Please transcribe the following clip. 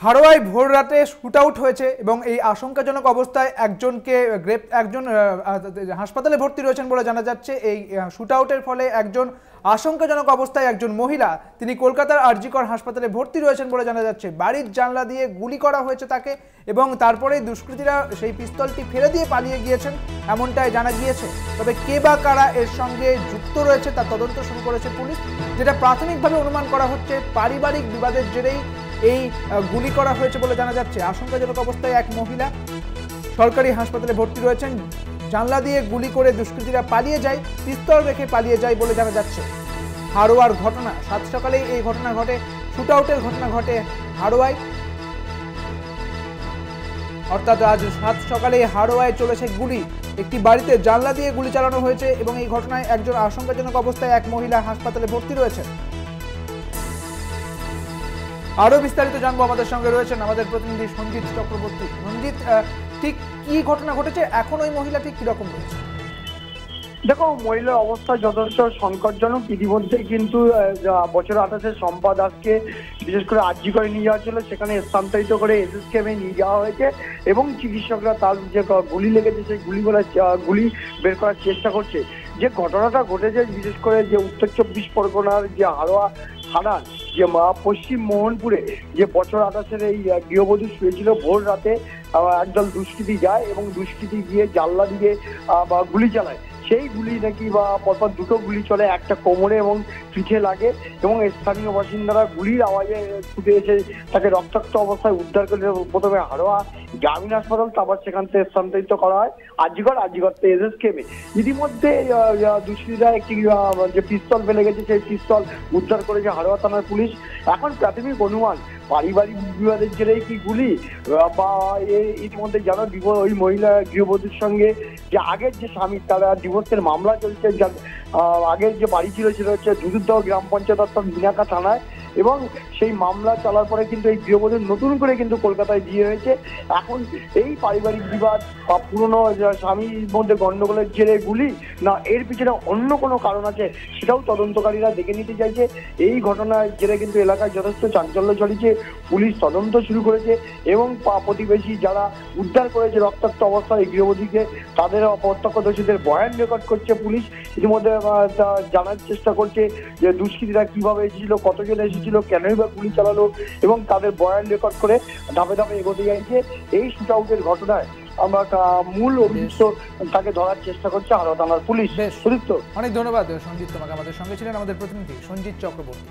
হাড়োয়ায় ভোর রাতে shoot out হয়েছে এবং এই আশঙ্কাজনক অবস্থায় একজন হাসপাতালে ভর্তি রয়েছেন বলে জানা যাচ্ছে। এই শুট আউটের ফলে একজন আশঙ্কাজনক অবস্থায় একজন মহিলা তিনি কলকাতার আরজিকর হাসপাতালে ভর্তি রয়েছেন বলে জানা যাচ্ছে। বাড়ির জানলা দিয়ে গুলি করা হয়েছে তাকে এবং তারপরে দুষ্কৃতীরা সেই পিস্তলটি ফেলে দিয়ে পালিয়ে গিয়েছেন এমনটাই জানা গিয়েছে। তবে কে বা কারা এর সঙ্গে যুক্ত রয়েছে তার তদন্ত শুরু করেছে পুলিশ। যেটা প্রাথমিকভাবে অনুমান করা হচ্ছে পারিবারিক বিবাদের জেরেই এই গুলি করা হয়েছে বলে জানা যাচ্ছে। আশঙ্কাজনক অবস্থায় এক মহিলা সরকারি হাসপাতালে ভর্তি রয়েছেন। জানলা দিয়ে গুলি করে দুষ্কৃতীরা পালিয়ে যায়, পিস্তল রেখে পালিয়ে যায় বলে জানা যাচ্ছে। হাড়োয়ার ঘটনা, সাত সকালেই এই ঘটনা ঘটে, শুট আউটের ঘটনা ঘটে হাড়োয়ায়। অর্থাৎ আজ সাত সকালে হাড়োয়ায় চলেছে গুলি। একটি বাড়িতে জানলা দিয়ে গুলি চালানো হয়েছে এবং এই ঘটনায় একজন আশঙ্কাজনক অবস্থায় এক মহিলা হাসপাতালে ভর্তি রয়েছে। আরো বিস্তারিত জানবো, আমাদের সঙ্গে রয়েছেন আমাদের প্রতিনিধি সঞ্জিত চক্রবর্তী। সঞ্জিত, ঠিক কি ঘটনা ঘটেছে, এখন ওই মহিলা ঠিক কিরকম রয়েছে? দেখো, মহিলার অবস্থা যথেষ্ট সংকটজনক। ইতিমধ্যে কিন্তু বছর 28-এ শম্পা দাসকে বিশেষ করে আরজি করে নিয়ে যাওয়া ছিল, সেখানে স্থানান্তরিত করে এসএসকেএমে নিয়ে যাওয়া হয়েছে এবং চিকিৎসকরা তার যে গুলি লেগেছে সেই গুলি বের করার চেষ্টা করছে। যে ঘটনাটা ঘটেছে বিশেষ করে যে উত্তর 24 পরগনার যে হাড়োয়া থানার যে পশ্চিম মোহনপুরে যে বছর 28-এর এই গৃহবধূ শুয়েছিল, ভোর রাতে একদল দুষ্কৃতী যায় এবং দুষ্কৃতী গিয়ে জানলা দিয়ে গুলি চালায়। সেই গুলি নাকি পরপর দুটো গুলি চলে, একটা কোমরে এবং পিঠে লাগে এবং স্থানীয় বাসিন্দারা গুলির আওয়াজে ছুটে এসে তাকে রক্তাক্ত অবস্থায় উদ্ধার করে প্রথমে হাড়োয়া গ্রামীণ হাসপাতাল, তারপর সেখান থেকে স্থানান্তরিত করা হয় আরজিকর থেকে এসএসকেএমে। ইতিমধ্যে দুষ্কৃতীরা একটি যে পিস্তল ফেলে গেছে সেই পিস্তল উদ্ধার করেছে হাড়োয়া থানার পুলিশ। এখন প্রাথমিক অনুমান পারিবারিক বিবাদের জেরেই কি গুলি, বা ইতিমধ্যে জানো ওই মহিলা গৃহবধূর সঙ্গে যে আগের যে স্বামী তারা ডিভোর্সের মামলা চলছে। আগের যে বাড়ি ছিল সেটা হচ্ছে দুদুরদহ গ্রাম পঞ্চায়েত অর্থাৎ মিনাকা থানায়, এবং সেই মামলা চলার পরে কিন্তু এই গৃহবধূর নতুন করে কিন্তু কলকাতায় বিয়ে হয়েছে। এখন এই পারিবারিক বিবাদ বা পুরনো স্বামীর মধ্যে গন্ডগোলের জেরে গুলি, না এর পিছনে অন্য কোনো কারণ আছে সেটাও তদন্তকারীরা দেখে নিতে চাইছে। এই ঘটনার জেরে কিন্তু এলাকায় যথেষ্ট চাঞ্চল্য ছড়িয়েছে। পুলিশ তদন্ত শুরু করেছে এবং প্রতিবেশী যারা উদ্ধার করেছে রক্তাক্ত অবস্থায় এই গৃহবধূকে তাদের প্রত্যক্ষদর্শীদের বয়ান রেকর্ড করছে পুলিশ। ইতিমধ্যে জানার চেষ্টা করছে যে দুষ্কৃতীরা কিভাবে এসেছিল, কতজন এসেছিল, কেনই বা গুলি চালালো, এবং তাদের বয়ান রেকর্ড করে ধাপে ধাপে এগোতে যাইছে। এই শুট আউটের ঘটনায় আমরা মূল অভিযুক্ত তাকে ধরার চেষ্টা করছে হাড়োয়া থানার পুলিশ। অনেক ধন্যবাদ সঞ্জিত, তোমাকে। আমাদের সঙ্গে ছিলেন আমাদের প্রতিনিধি সঞ্জিত চক্রবর্তী।